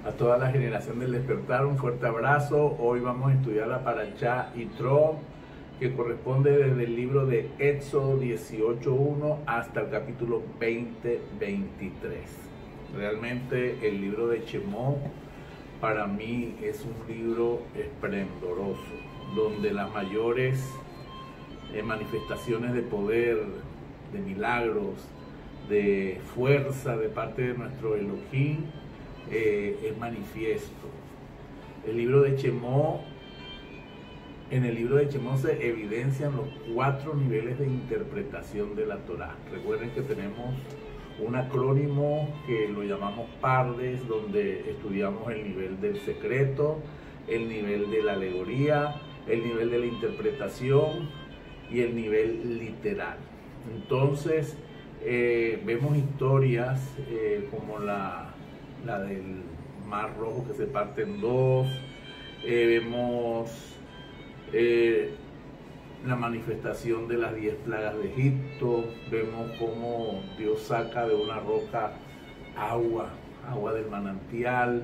A toda la generación del despertar, un fuerte abrazo. Hoy vamos a estudiar la Parashá Yitro, que corresponde desde el libro de Éxodo 18:1 hasta el capítulo 20:23. Realmente el libro de Shemot para mí es un libro esplendoroso, donde las mayores manifestaciones de poder, de milagros, de fuerza de parte de nuestro Elohim es manifiesto. En el libro de Shemot se evidencian los 4 niveles de interpretación de la Torá. Recuerden que tenemos un acrónimo que lo llamamos Pardes, donde estudiamos el nivel del secreto, el nivel de la alegoría, el nivel de la interpretación y el nivel literal. Entonces vemos historias como la del Mar Rojo que se parte en dos, vemos la manifestación de las 10 plagas de Egipto, vemos cómo Dios saca de una roca agua del manantial,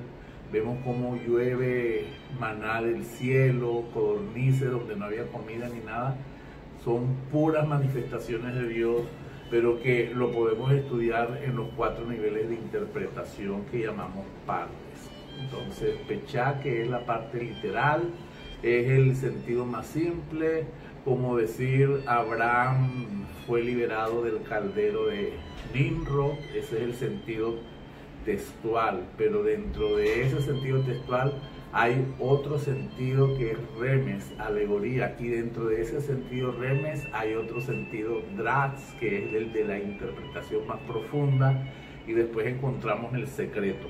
vemos cómo llueve maná del cielo, codornices donde no había comida ni nada. Son puras manifestaciones de Dios, pero que lo podemos estudiar en los 4 niveles de interpretación que llamamos partes. Entonces, Pechá, que es la parte literal, es el sentido más simple, como decir Abraham fue liberado del caldero de Nimrod. Ese es el sentido textual, pero dentro de ese sentido textual hay otro sentido que es remes, alegoría, y dentro de ese sentido remes hay otro sentido dratz, que es el de la interpretación más profunda, y después encontramos el secreto.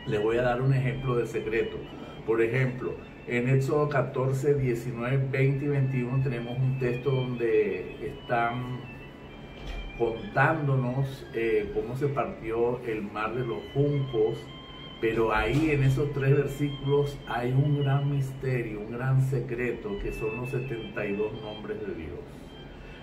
Les voy a dar un ejemplo de secreto. Por ejemplo, en Éxodo 14, 19, 20 y 21 tenemos un texto donde están contándonos cómo se partió el mar de los juncos. Pero ahí en esos 3 versículos hay un gran misterio, un gran secreto, que son los 72 nombres de Dios.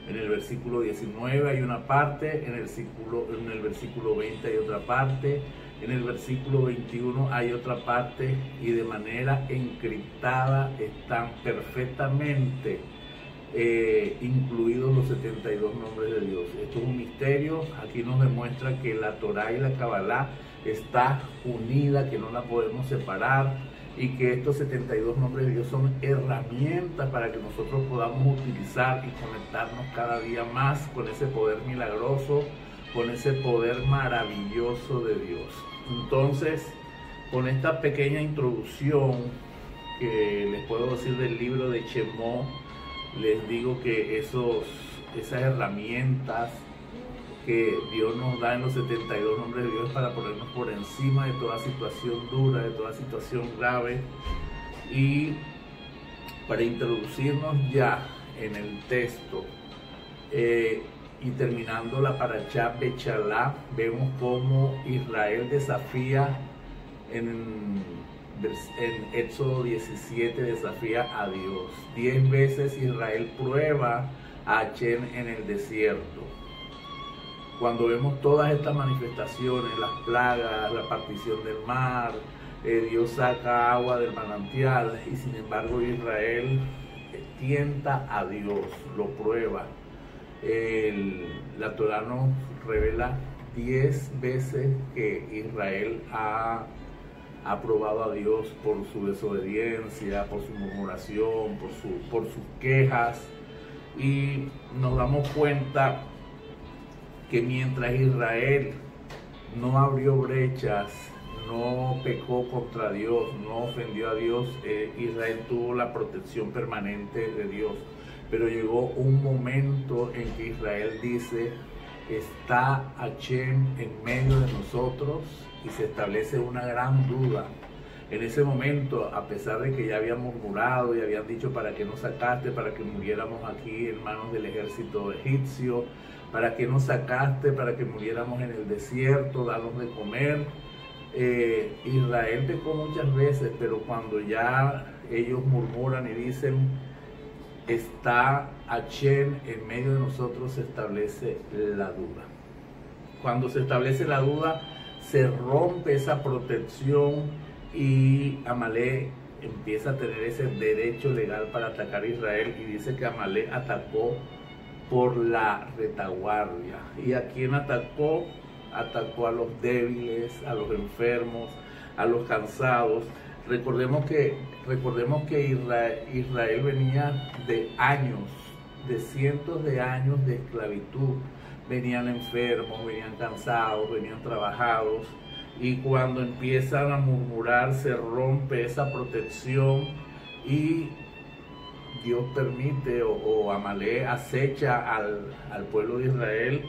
En el versículo 19 hay una parte, en el versículo 20 hay otra parte, en el versículo 21 hay otra parte, y de manera encriptada están perfectamente incluidos los 72 nombres de Dios. Esto es un misterio. Aquí nos demuestra que la Torá y la Kabbalah está unida, que no la podemos separar, y que estos 72 nombres de Dios son herramientas para que nosotros podamos utilizar y conectarnos cada día más con ese poder milagroso, con ese poder maravilloso de Dios. Entonces, con esta pequeña introducción que les puedo decir del libro de Shemot, les digo que esas herramientas que Dios nos da en los 72 nombres de Dios para ponernos por encima de toda situación dura, de toda situación grave, y para introducirnos ya en el texto y terminando la Parashá Bechalá, vemos cómo Israel desafía en Éxodo 17, desafía a Dios. 10 veces Israel prueba a Hashem en el desierto. Cuando vemos todas estas manifestaciones, las plagas, la partición del mar, Dios saca agua del manantial, y sin embargo Israel tienta a Dios, lo prueba. La Torá nos revela 10 veces que Israel ha probado a Dios por su desobediencia, por su murmuración, por sus quejas, y nos damos cuenta que mientras Israel no abrió brechas, no pecó contra Dios, no ofendió a Dios, Israel tuvo la protección permanente de Dios. Pero llegó un momento en que Israel dice: está Hashem en medio de nosotros, y se establece una gran duda. En ese momento, a pesar de que ya habían murmurado y habían dicho: ¿para qué nos sacaste? Para que muriéramos aquí en manos del ejército egipcio. ¿Para qué nos sacaste? Para que muriéramos en el desierto, danos de comer. Israel pecó muchas veces, pero cuando ya ellos murmuran y dicen: está Hashem en medio de nosotros, se establece la duda. Cuando se establece la duda, se rompe esa protección y Amalek empieza a tener ese derecho legal para atacar a Israel, y dice que Amalek atacó por la retaguardia. ¿Y a quién atacó? Atacó a los débiles, a los enfermos, a los cansados. Recordemos que Israel venía de años, de cientos de años de esclavitud. Venían enfermos, venían cansados, venían trabajados, y cuando empiezan a murmurar se rompe esa protección y Dios permite o Amalek acecha al pueblo de Israel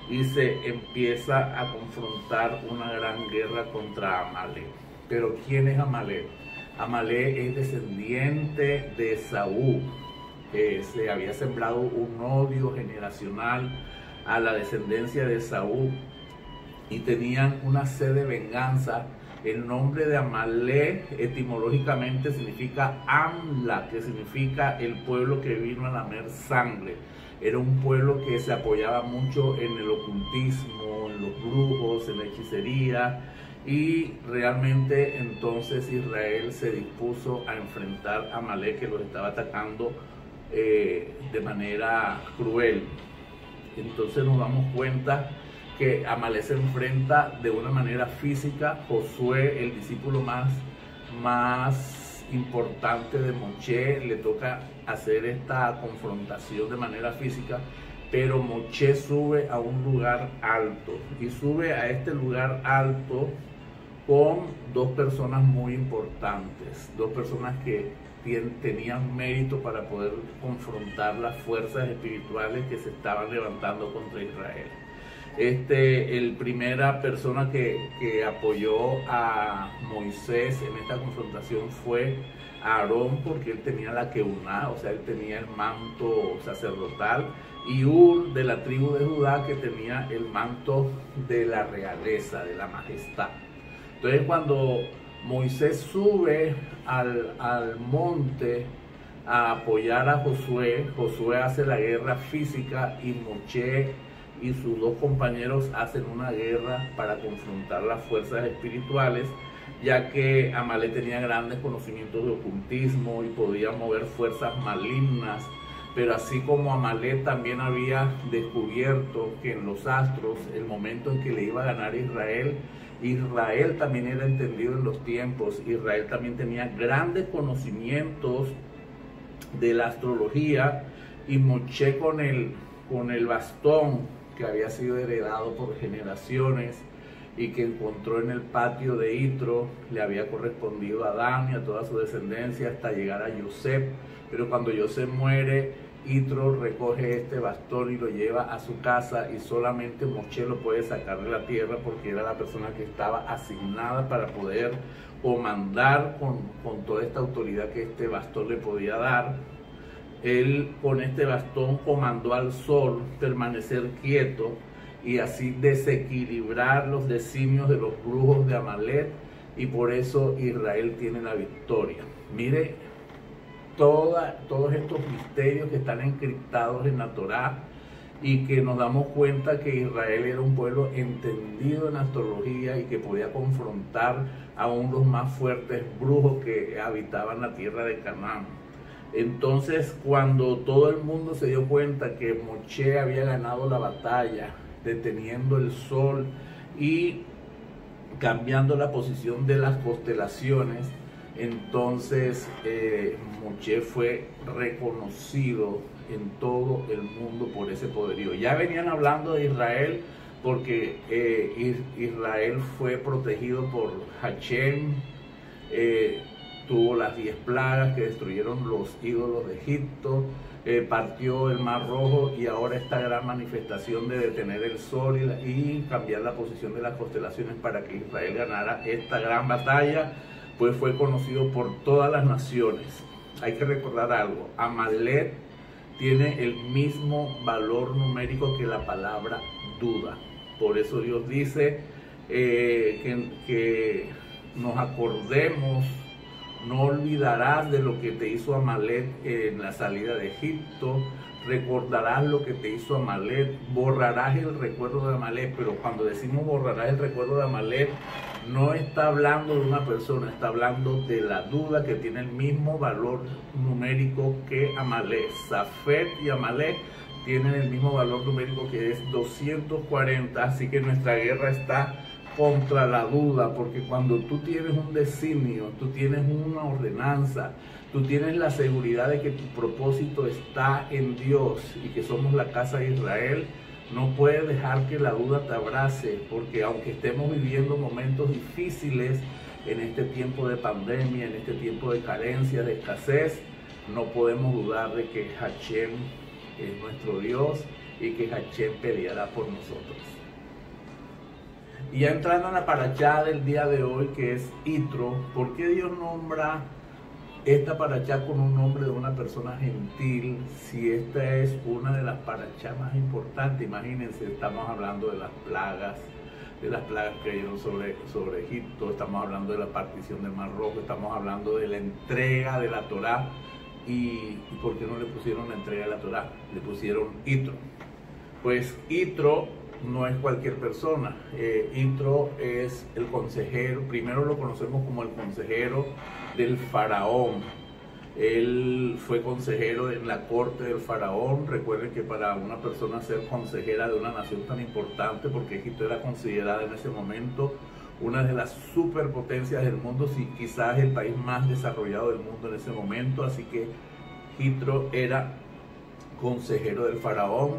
y se empieza a confrontar una gran guerra contra Amalek. Pero ¿quién es Amalek? Amalek es descendiente de Esaú. Se había sembrado un odio generacional a la descendencia de Esaú y tenían una sed de venganza. El nombre de Amalek etimológicamente significa Amla, que significa el pueblo que vino a lamer sangre. Era un pueblo que se apoyaba mucho en el ocultismo, en los brujos, en la hechicería, y realmente entonces Israel se dispuso a enfrentar a Amalek, que los estaba atacando de manera cruel. Entonces nos damos cuenta que Amalek se enfrenta de una manera física. Josué, el discípulo más importante de Moshe, le toca hacer esta confrontación de manera física, pero Moshe sube a un lugar alto, y sube a este lugar alto con dos personas muy importantes, dos personas que tenían mérito para poder confrontar las fuerzas espirituales que se estaban levantando contra Israel. El primera persona que apoyó a Moisés en esta confrontación fue Aarón, porque él tenía la keuná, o sea, él tenía el manto sacerdotal, y Hur, de la tribu de Judá, que tenía el manto de la realeza, de la majestad. Entonces, cuando Moisés sube al monte a apoyar a Josué, Josué hace la guerra física, y Moshe y sus dos compañeros hacen una guerra para confrontar las fuerzas espirituales, ya que Amalek tenía grandes conocimientos de ocultismo y podía mover fuerzas malignas. Pero así como Amalek también había descubierto que en los astros, el momento en que le iba a ganar Israel, Israel también era entendido en los tiempos. Israel también tenía grandes conocimientos de la astrología, y Moshe con el bastón que había sido heredado por generaciones y que encontró en el patio de Yitro, le había correspondido a Adán y a toda su descendencia hasta llegar a Yosef. Pero cuando Yosef muere, Yitro recoge este bastón y lo lleva a su casa, y solamente Moshe lo puede sacar de la tierra porque era la persona que estaba asignada para poder comandar con toda esta autoridad que este bastón le podía dar. Él con este bastón comandó al sol permanecer quieto y así desequilibrar los designios de los brujos de Amalek, y por eso Israel tiene la victoria. Mire todos estos misterios que están encriptados en la Torá, y que nos damos cuenta que Israel era un pueblo entendido en astrología y que podía confrontar aún los más fuertes brujos que habitaban la tierra de Canaán. Entonces, cuando todo el mundo se dio cuenta que Moshe había ganado la batalla, deteniendo el sol y cambiando la posición de las constelaciones, entonces Moshe fue reconocido en todo el mundo por ese poderío. Ya venían hablando de Israel porque Israel fue protegido por Hashem, tuvo las 10 plagas que destruyeron los ídolos de Egipto, partió el Mar Rojo, y ahora esta gran manifestación de detener el sol y cambiar la posición de las constelaciones para que Israel ganara esta gran batalla, pues fue conocido por todas las naciones. Hay que recordar algo: Amalek tiene el mismo valor numérico que la palabra duda. Por eso Dios dice que nos acordemos. No olvidarás de lo que te hizo Amalek en la salida de Egipto. recordarás lo que te hizo Amalek, borrarás el recuerdo de Amalek. Pero cuando decimos borrarás el recuerdo de Amalek, no está hablando de una persona, está hablando de la duda, que tiene el mismo valor numérico que Amalek. Safet y Amalek tienen el mismo valor numérico, que es 240, así que nuestra guerra está contra la duda, porque cuando tú tienes un designio, tú tienes una ordenanza, tú tienes la seguridad de que tu propósito está en Dios y que somos la casa de Israel, no puedes dejar que la duda te abrace, porque aunque estemos viviendo momentos difíciles en este tiempo de pandemia, en este tiempo de carencia, de escasez, no podemos dudar de que Hashem es nuestro Dios y que Hashem peleará por nosotros. Y ya entrando en la parashá del día de hoy, que es Yitro, ¿por qué Dios nombra esta parashá con un nombre de una persona gentil, si esta es una de las parashá más importantes? Imagínense, estamos hablando de las plagas que cayeron sobre Egipto, estamos hablando de la partición del Mar Rojo, estamos hablando de la entrega de la Torá. ¿Y por qué no le pusieron la entrega de la Torá? Le pusieron Yitro. Pues Yitro no es cualquier persona. Yitro es el consejero, primero lo conocemos como el consejero del faraón. Él fue consejero en la corte del faraón. Recuerden que para una persona ser consejera de una nación tan importante, porque Egipto era considerada en ese momento una de las superpotencias del mundo, si quizás el país más desarrollado del mundo en ese momento, así que Yitro era consejero del faraón,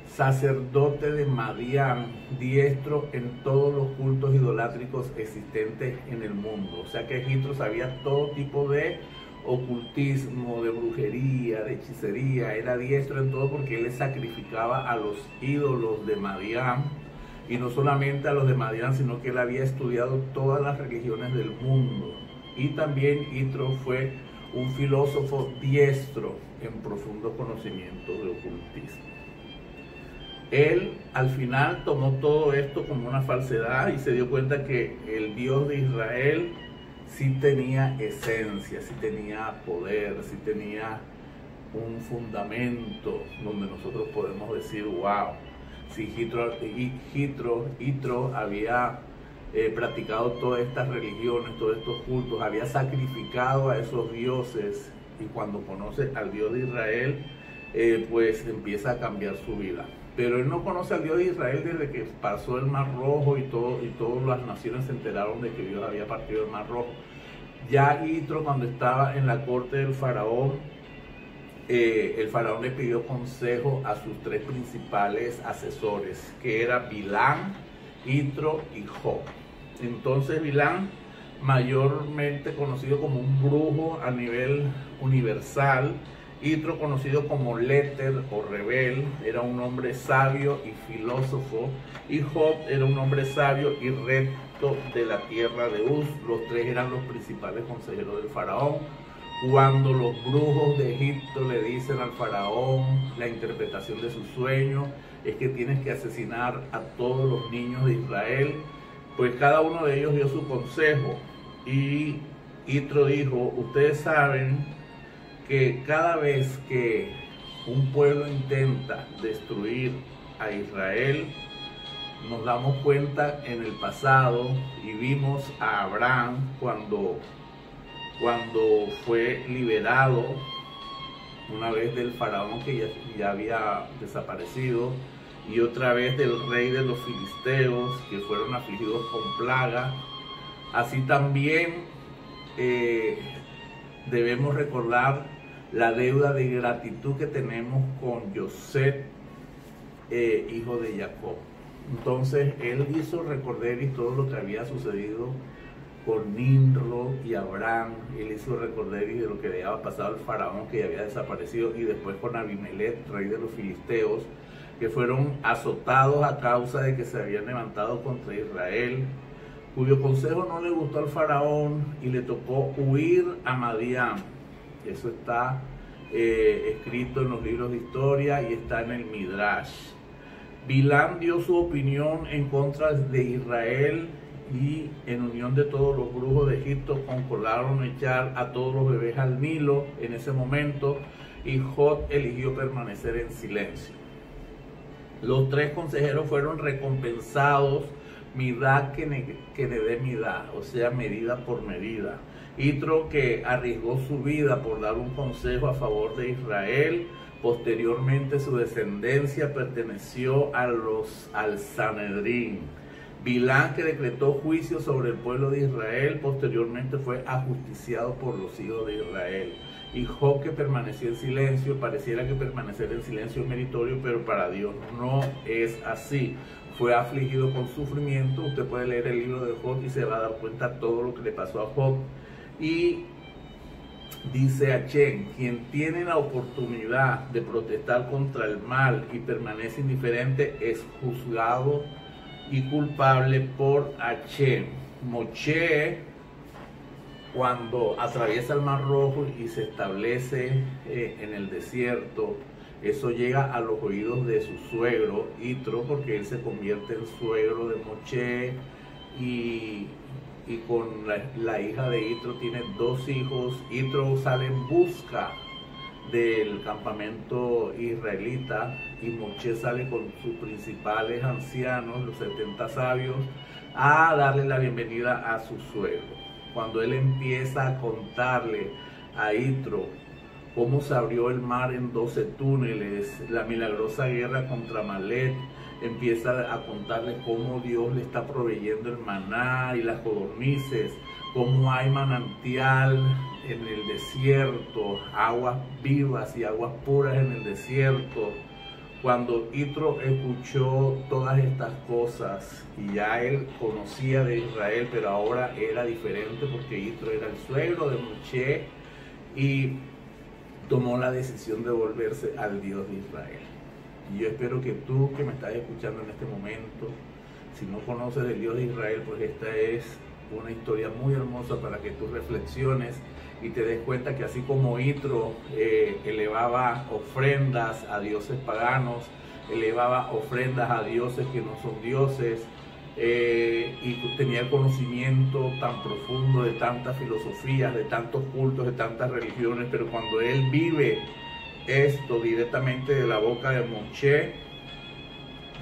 sacerdote de Madián, diestro en todos los cultos idolátricos existentes en el mundo. O sea que Yitro sabía todo tipo de ocultismo, de brujería, de hechicería, era diestro en todo, porque él le sacrificaba a los ídolos de Madián, y no solamente a los de Madián, sino que él había estudiado todas las religiones del mundo. Y también Yitro fue un filósofo diestro en profundo conocimiento de ocultismo. Él al final tomó todo esto como una falsedad y se dio cuenta que el Dios de Israel sí tenía esencia, sí tenía poder, sí tenía un fundamento donde nosotros podemos decir, wow, si Yitro había practicado todas estas religiones, todos estos cultos, había sacrificado a esos dioses, y cuando conoce al Dios de Israel, pues empieza a cambiar su vida. Pero él no conoce al Dios de Israel desde que pasó el Mar Rojo y todas las naciones se enteraron de que Dios había partido el Mar Rojo. Ya Yitro, cuando estaba en la corte del faraón, el faraón le pidió consejo a sus tres principales asesores, que era Bilán, Yitro y Job. Entonces Bilán, mayormente conocido como un brujo a nivel universal, Yitro, conocido como Léter o rebel, era un hombre sabio y filósofo, y Job era un hombre sabio y recto de la tierra de Uz. Los tres eran los principales consejeros del faraón. Cuando los brujos de Egipto le dicen al faraón la interpretación de su sueño, es que tienes que asesinar a todos los niños de Israel, pues cada uno de ellos dio su consejo, y Yitro dijo, ustedes saben que cada vez que un pueblo intenta destruir a Israel, nos damos cuenta en el pasado, y vimos a Abraham cuando fue liberado una vez del faraón que ya había desaparecido, y otra vez del rey de los filisteos que fueron afligidos con plaga. Así también debemos recordar la deuda de gratitud que tenemos con Yosef, hijo de Jacob. Entonces él hizo recordar todo lo que había sucedido con Nimrod y Abraham. Él hizo recordar de lo que le había pasado al faraón que ya había desaparecido, y después con Abimelech, rey de los filisteos, que fueron azotados a causa de que se habían levantado contra Israel, cuyo consejo no le gustó al faraón y le tocó huir a Madián. Eso está escrito en los libros de historia y está en el Midrash. Bilán dio su opinión en contra de Israel, y en unión de todos los brujos de Egipto concordaron echar a todos los bebés al Nilo en ese momento. y Job eligió permanecer en silencio. Los 3 consejeros fueron recompensados midá que le dé midá, o sea, medida por medida. Yitro, que arriesgó su vida por dar un consejo a favor de Israel. Posteriormente su descendencia perteneció al Sanedrín. Bilán, que decretó juicio sobre el pueblo de Israel, posteriormente fue ajusticiado por los hijos de Israel. Y Job, que permaneció en silencio. Pareciera que permanecer en silencio es meritorio, pero para Dios no es así. Fue afligido con sufrimiento. Usted puede leer el libro de Job y se va a dar cuenta de todo lo que le pasó a Job. Y dice Hachén: quien tiene la oportunidad de protestar contra el mal y permanece indiferente es juzgado y culpable por Hachén. Moshe, cuando atraviesa el Mar Rojo y se establece en el desierto, eso llega a los oídos de su suegro Yitro, porque él se convierte en suegro de Moshe, y con la hija de Yitro tiene 2 hijos. Yitro sale en busca del campamento israelita y Moshe sale con sus principales ancianos, los 70 sabios, a darle la bienvenida a su suegro. Cuando él empieza a contarle a Yitro cómo se abrió el mar en 12 túneles, la milagrosa guerra contra Amalek, empieza a contarle cómo Dios le está proveyendo el maná y las codornices, cómo hay manantial en el desierto, aguas vivas y aguas puras en el desierto. Cuando Yitro escuchó todas estas cosas, y ya él conocía de Israel, pero ahora era diferente porque Yitro era el suegro de Moshe, y tomó la decisión de volverse al Dios de Israel. Y yo espero que tú, que me estás escuchando en este momento, si no conoces del Dios de Israel, pues esta es una historia muy hermosa para que tú reflexiones y te des cuenta que así como Yitro elevaba ofrendas a dioses paganos, elevaba ofrendas a dioses que no son dioses, y tenía el conocimiento tan profundo de tantas filosofías, de tantos cultos, de tantas religiones, pero cuando él vive esto directamente de la boca de Moshe,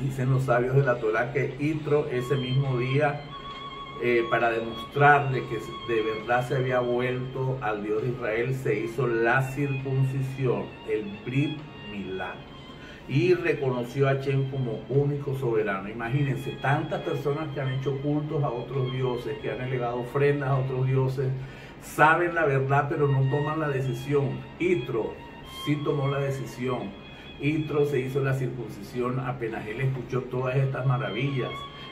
dicen los sabios de la Torá que Yitro ese mismo día, para demostrar de que de verdad se había vuelto al Dios de Israel, se hizo la circuncisión, el Brit Milá, y reconoció a Hachén como único soberano. Imagínense, tantas personas que han hecho cultos a otros dioses, que han elevado ofrendas a otros dioses, saben la verdad pero no toman la decisión. Yitro sí tomó la decisión. Yitro se hizo la circuncisión apenas él escuchó todas estas maravillas.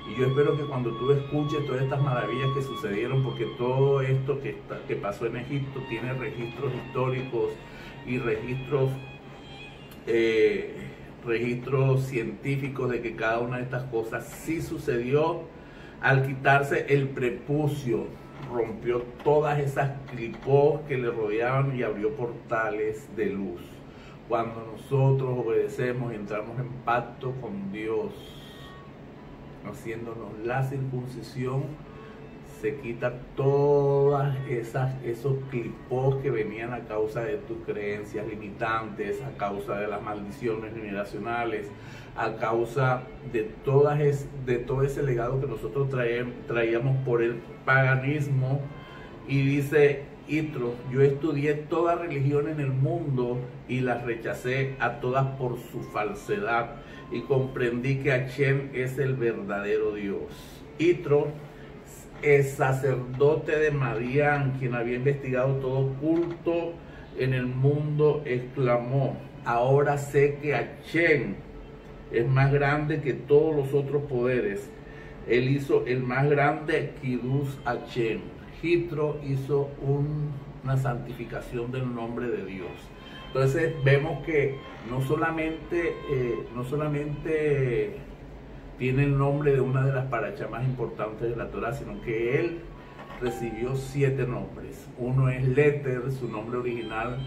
Y yo espero que cuando tú escuches todas estas maravillas que sucedieron, porque todo esto que pasó en Egipto tiene registros históricos y registros científicos de que cada una de estas cosas sí sucedió, al quitarse el prepucio, rompió todas esas clipós que le rodeaban y abrió portales de luz. Cuando nosotros obedecemos y entramos en pacto con Dios, haciéndonos la circuncisión, se quita todas esos clipós que venían a causa de tus creencias limitantes, a causa de las maldiciones generacionales, a causa de todo ese legado que nosotros traíamos por el paganismo. Y dice Yitro: yo estudié toda religión en el mundo y las rechacé a todas por su falsedad, y comprendí que Hachén es el verdadero Dios. Yitro, el sacerdote de Madián, quien había investigado todo culto en el mundo, exclamó: ahora sé que Hachén es más grande que todos los otros poderes. Él hizo el más grande Kiddush Hachén. Yitro hizo una santificación del nombre de Dios. Entonces vemos que no solamente tiene el nombre de una de las parachas más importantes de la Torá, sino que él recibió 7 nombres. Uno es Leter, su nombre original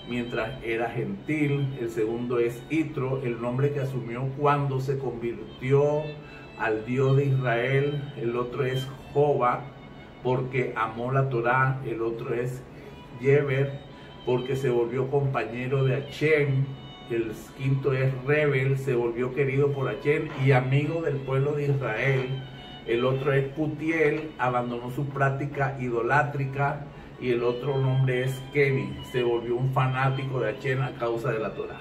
mientras era gentil. El segundo es Yitro, el nombre que asumió cuando se convirtió al Dios de Israel. El otro es Jova, porque amó la Torá. El otro es Yeber, porque se volvió compañero de Hachén. El quinto es Rebel, se volvió querido por Hachén y amigo del pueblo de Israel. El otro es Putiel, abandonó su práctica idolátrica. Y el otro nombre es Kenny, se volvió un fanático de Hachén a causa de la Torá.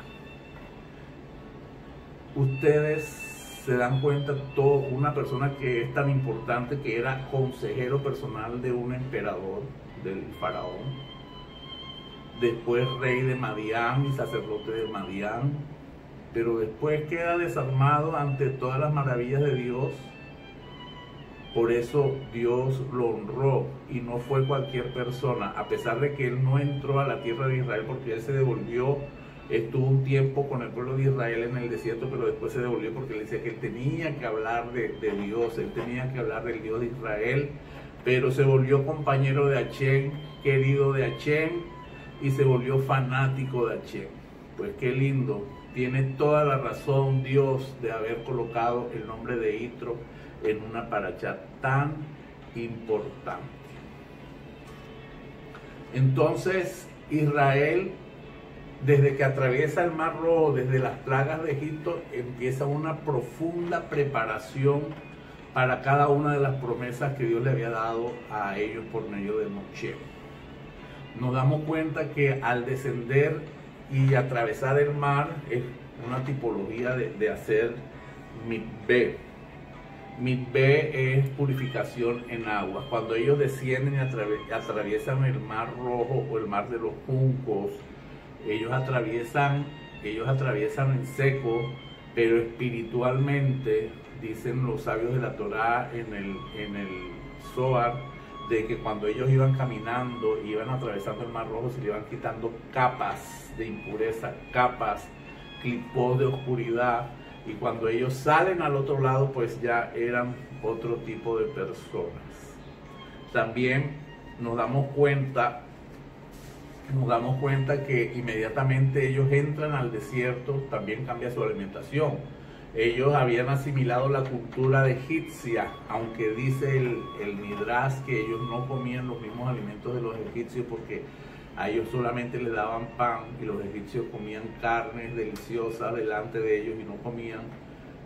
Ustedes se dan cuenta, una persona que es tan importante, que era consejero personal de un emperador, del faraón, después rey de Madián y sacerdote de Madián, pero después queda desarmado ante todas las maravillas de Dios. Por eso Dios lo honró y no fue cualquier persona, a pesar de que él no entró a la tierra de Israel, porque él se devolvió, estuvo un tiempo con el pueblo de Israel en el desierto, pero después se devolvió porque él decía que él tenía que hablar de Dios, él tenía que hablar del Dios de Israel, pero se volvió compañero de Hachén, querido de Hachén, y se volvió fanático de Hachén. Pues qué lindo, tiene toda la razón Dios de haber colocado el nombre de Yitro en una paracha tan importante. Entonces Israel, desde que atraviesa el Mar Rojo, desde las plagas de Egipto, empieza una profunda preparación para cada una de las promesas que Dios le había dado a ellos por medio de Moshe. Nos damos cuenta que al descender y atravesar el mar es una tipología de hacer mitbé. Mitbé es purificación en agua. Cuando ellos descienden y atraviesan el Mar Rojo o el Mar de los Juncos, ellos atraviesan en seco, pero espiritualmente, dicen los sabios de la Torá en el Zohar, de que cuando ellos iban caminando, iban atravesando el Mar Rojo, se le iban quitando capas de impureza, capas, clipos de oscuridad, y cuando ellos salen al otro lado, pues ya eran otro tipo de personas. También nos damos cuenta que inmediatamente ellos entran al desierto, también cambia su alimentación. Ellos habían asimilado la cultura egipcia, aunque dice el Midrash que ellos no comían los mismos alimentos de los egipcios, porque a ellos solamente les daban pan y los egipcios comían carnes deliciosas delante de ellos y no comían.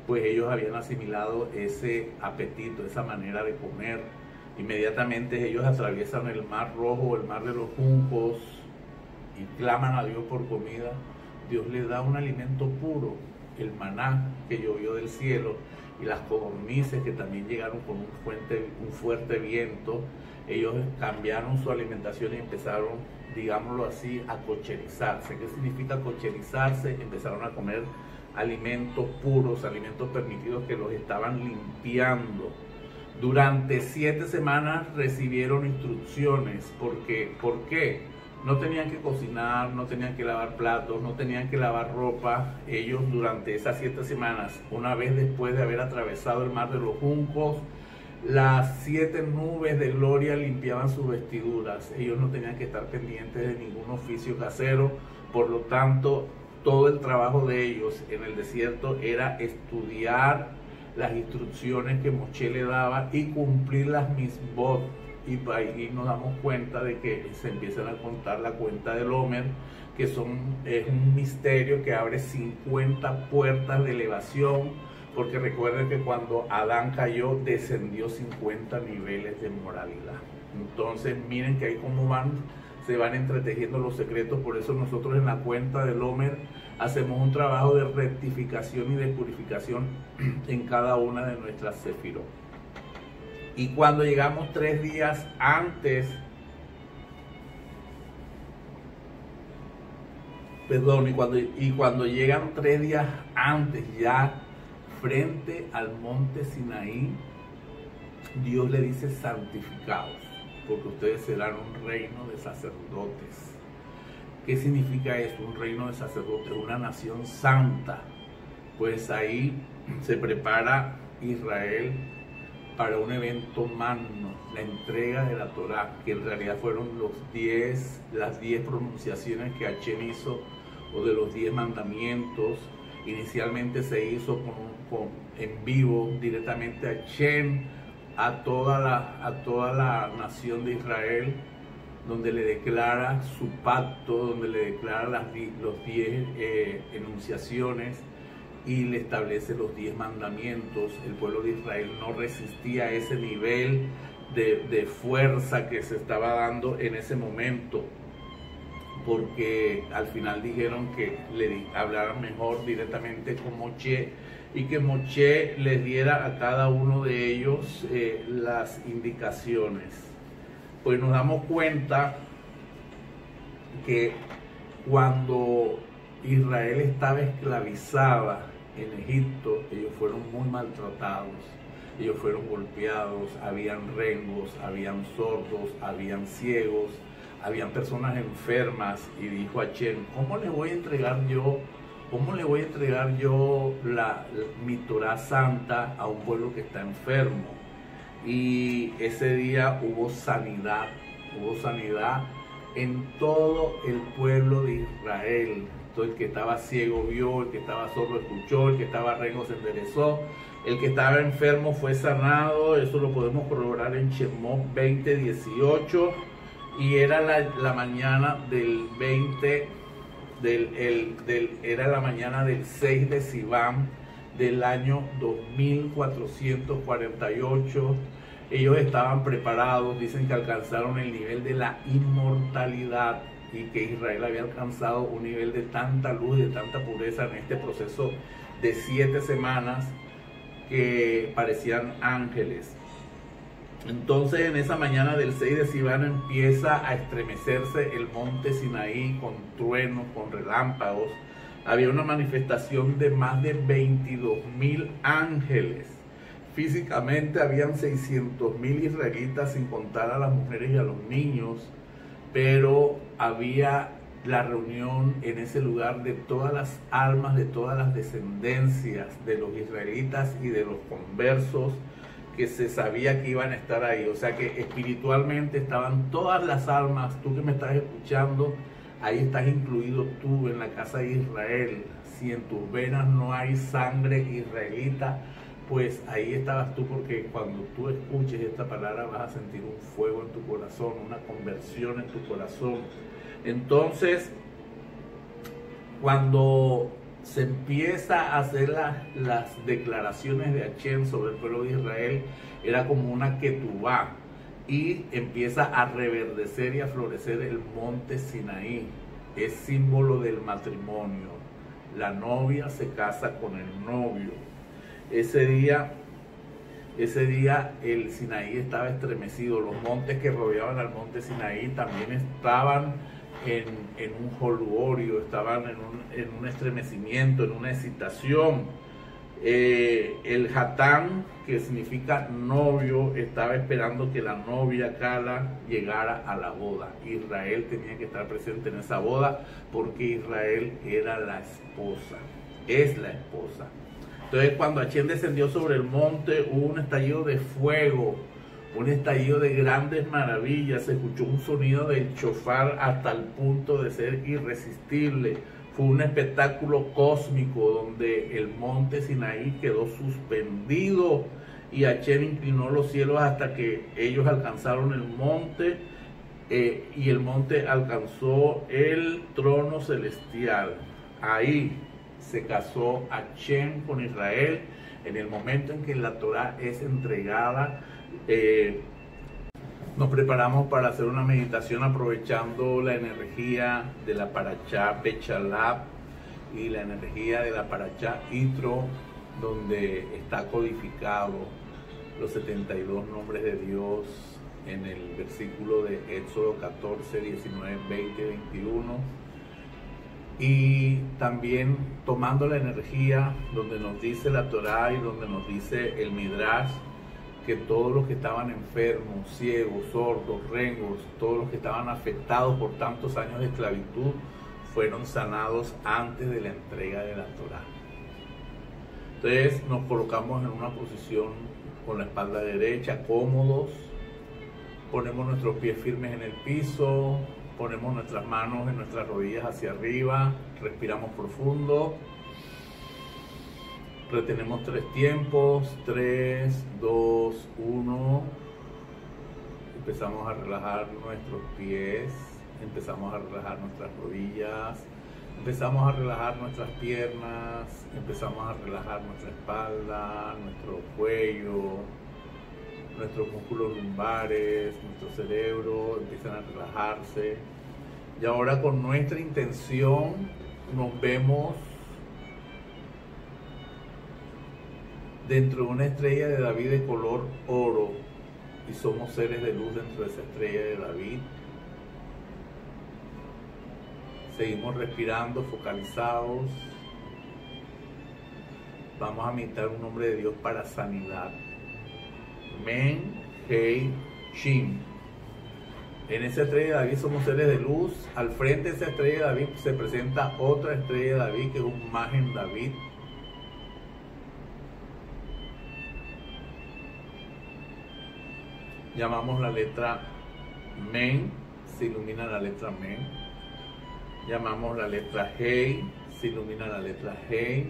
Pues ellos habían asimilado ese apetito, esa manera de comer. Inmediatamente ellos atraviesan el Mar Rojo, el Mar de los Juncos, y claman a Dios por comida. Dios les da un alimento puro, el maná que llovió del cielo, y las codornices que también llegaron con un fuerte viento. Ellos cambiaron su alimentación y empezaron, digámoslo así, a cocherizarse. ¿Qué significa cocherizarse? Empezaron a comer alimentos puros, alimentos permitidos que los estaban limpiando. Durante 7 semanas recibieron instrucciones. ¿Por qué? No tenían que cocinar, no tenían que lavar platos, no tenían que lavar ropa. Ellos durante esas 7 semanas, una vez después de haber atravesado el Mar de los Juncos, las 7 nubes de gloria limpiaban sus vestiduras. Ellos no tenían que estar pendientes de ningún oficio casero. Por lo tanto, todo el trabajo de ellos en el desierto era estudiar las instrucciones que Moshe le daba y cumplir las misbot. Y ahí nos damos cuenta de que se empiezan a contar la cuenta del Homer, que es un misterio que abre 50 puertas de elevación, porque recuerden que cuando Adán cayó descendió 50 niveles de moralidad. Entonces miren que ahí como se van entretejiendo los secretos. Por eso nosotros en la cuenta del Homer hacemos un trabajo de rectificación y de purificación en cada una de nuestras sefirot. Y cuando llegamos 3 días antes, y cuando llegan 3 días antes, ya frente al monte Sinaí, Dios le dice: santificaos, porque ustedes serán un reino de sacerdotes. ¿Qué significa eso? Un reino de sacerdotes, una nación santa. Pues ahí se prepara Israel para un evento magno, la entrega de la Torá, que en realidad fueron las 10 pronunciaciones que Hachén hizo, o de los 10 mandamientos. Inicialmente se hizo en vivo directamente a Hachén, a toda la nación de Israel, donde le declara su pacto, donde le declara los 10 enunciaciones y le establece los 10 mandamientos. El pueblo de Israel no resistía a ese nivel de fuerza que se estaba dando en ese momento, porque al final dijeron que le hablaran mejor directamente con Moshe y que Moshe les diera a cada uno de ellos las indicaciones. Pues nos damos cuenta que cuando Israel estaba esclavizada en Egipto, ellos fueron muy maltratados, ellos fueron golpeados, habían rengos, habían sordos, habían ciegos, habían personas enfermas, y dijo Hashem, ¿cómo le voy a entregar yo mi Torah santa a un pueblo que está enfermo? Y ese día hubo sanidad en todo el pueblo de Israel. Todo el que estaba ciego vio, el que estaba sordo escuchó, el que estaba rengo se enderezó, el que estaba enfermo fue sanado. Eso lo podemos corroborar en Shemot 20:18, y era la mañana del 20 era la mañana del 6 de Sivan del año 2448. Ellos estaban preparados, dicen que alcanzaron el nivel de la inmortalidad, y que Israel había alcanzado un nivel de tanta luz, de tanta pureza en este proceso de 7 semanas que parecían ángeles. Entonces, en esa mañana del 6 de Sivan empieza a estremecerse el monte Sinaí con truenos, con relámpagos. Había una manifestación de más de 22.000 ángeles. Físicamente habían 600.000 israelitas, sin contar a las mujeres y a los niños, pero había la reunión en ese lugar de todas las almas, de todas las descendencias de los israelitas y de los conversos, que se sabía que iban a estar ahí. O sea que espiritualmente estaban todas las almas. Tú que me estás escuchando, ahí estás incluido tú en la casa de Israel. Si en tus venas no hay sangre israelita, pues ahí estabas tú, porque cuando tú escuches esta palabra vas a sentir un fuego en tu corazón, una conversión en tu corazón. Entonces, cuando se empieza a hacer las declaraciones de Hashem sobre el pueblo de Israel, era como una ketubá, y empieza a reverdecer y a florecer el monte Sinaí. Es símbolo del matrimonio. La novia se casa con el novio. Ese día el Sinaí estaba estremecido. Los montes que rodeaban al monte Sinaí también estaban en un jolgorio, estaban en un estremecimiento, en una excitación. El Hatán, que significa novio, estaba esperando que la novia Cala llegara a la boda. Israel tenía que estar presente en esa boda, porque Israel era la esposa, es la esposa. Entonces, cuando Hashem descendió sobre el monte, hubo un estallido de fuego, un estallido de grandes maravillas. Se escuchó un sonido del shofar hasta el punto de ser irresistible. Fue un espectáculo cósmico donde el monte Sinaí quedó suspendido, y Hashem inclinó los cielos hasta que ellos alcanzaron el monte, y el monte alcanzó el trono celestial. Ahí se casó Hashem con Israel, en el momento en que la Torah es entregada. Nos preparamos para hacer una meditación aprovechando la energía de la Parashá Bechalab y la energía de la Parashá Yitro, donde está codificado los 72 nombres de Dios en el versículo de Éxodo 14, 19, 20, 21. Y también tomando la energía donde nos dice la Torah y donde nos dice el Midrash, que todos los que estaban enfermos, ciegos, sordos, rengos, todos los que estaban afectados por tantos años de esclavitud, fueron sanados antes de la entrega de la Torah. Entonces nos colocamos en una posición con la espalda derecha, cómodos, ponemos nuestros pies firmes en el piso, ponemos nuestras manos en nuestras rodillas hacia arriba, respiramos profundo. Retenemos 3 tiempos, 3, 2, 1. Empezamos a relajar nuestros pies, empezamos a relajar nuestras rodillas, empezamos a relajar nuestras piernas, empezamos a relajar nuestra espalda, nuestro cuello, nuestros músculos lumbares, nuestro cerebro empiezan a relajarse. Y ahora con nuestra intención nos vemos dentro de una estrella de David de color oro y somos seres de luz dentro de esa estrella de David. Seguimos respirando, focalizados. Vamos a meditar un nombre de Dios para sanidad. Men, Hei, Shin. En esa estrella de David somos seres de luz. Al frente de esa estrella de David se presenta otra estrella de David que es un Magen David. Llamamos la letra Men, se ilumina la letra Men. Llamamos la letra Hei, se ilumina la letra Hei.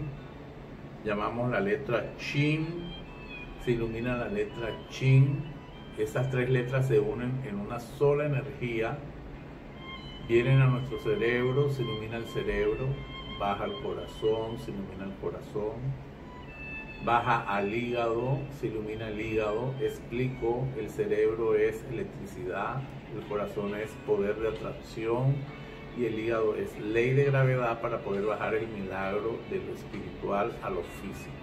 Llamamos la letra Shin, se ilumina la letra Shin. Esas tres letras se unen en una sola energía, vienen a nuestro cerebro, se ilumina el cerebro, baja al corazón, se ilumina el corazón, baja al hígado, se ilumina el hígado. Explico, el cerebro es electricidad, el corazón es poder de atracción y el hígado es ley de gravedad para poder bajar el milagro de lo espiritual a lo físico.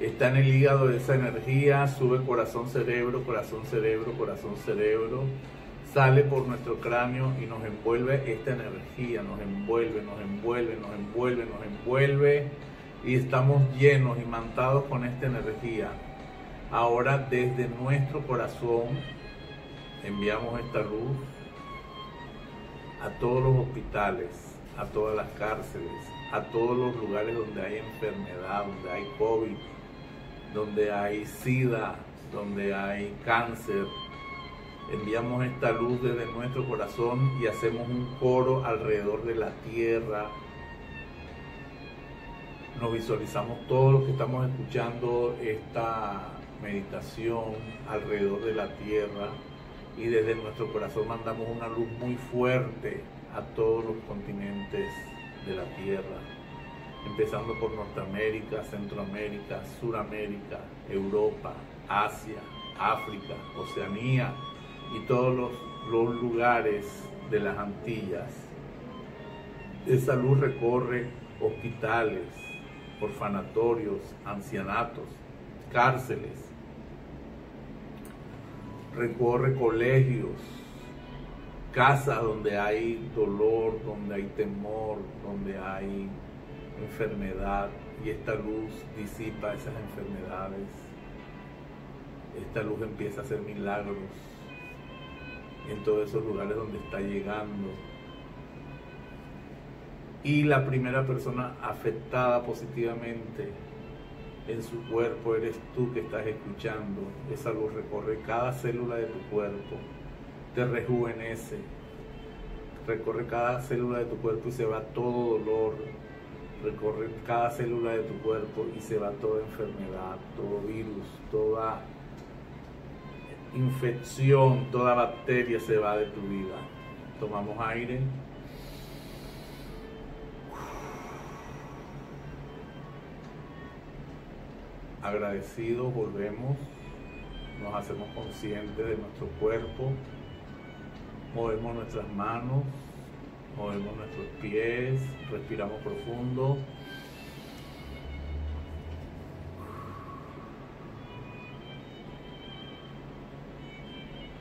Está en el hígado esa energía, sube corazón, cerebro, corazón, cerebro, corazón, cerebro, sale por nuestro cráneo y nos envuelve esta energía, nos envuelve, nos envuelve, nos envuelve, nos envuelve y estamos llenos, imantados con esta energía. Ahora desde nuestro corazón enviamos esta luz a todos los hospitales, a todas las cárceles, a todos los lugares donde hay enfermedad, donde hay COVID, donde hay SIDA, donde hay cáncer. Enviamos esta luz desde nuestro corazón y hacemos un coro alrededor de la tierra. Nos visualizamos todos los que estamos escuchando esta meditación alrededor de la tierra y desde nuestro corazón mandamos una luz muy fuerte a todos los continentes de la tierra, empezando por Norteamérica, Centroamérica, Suramérica, Europa, Asia, África, Oceanía y todos los lugares de las Antillas. Esa luz recorre hospitales, orfanatorios, ancianatos, cárceles, recorre colegios, casas donde hay dolor, donde hay temor, donde hay enfermedad, y esta luz disipa esas enfermedades. Esta luz empieza a hacer milagros en todos esos lugares donde está llegando. Y la primera persona afectada positivamente en su cuerpo eres tú que estás escuchando. Esa luz recorre cada célula de tu cuerpo, te rejuvenece, recorre cada célula de tu cuerpo y se va todo dolor. Recorre cada célula de tu cuerpo y se va toda enfermedad, todo virus, toda infección, toda bacteria se va de tu vida. Tomamos aire. Agradecidos, volvemos, nos hacemos conscientes de nuestro cuerpo, movemos nuestras manos, movemos nuestros pies, respiramos profundo.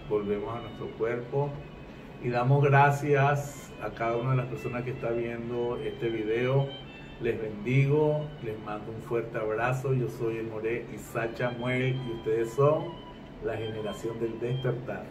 Volvemos a nuestro cuerpo y damos gracias a cada una de las personas que está viendo este video. Les bendigo, les mando un fuerte abrazo. Yo soy el Moré Isaac Chamuel y ustedes son la generación del despertar.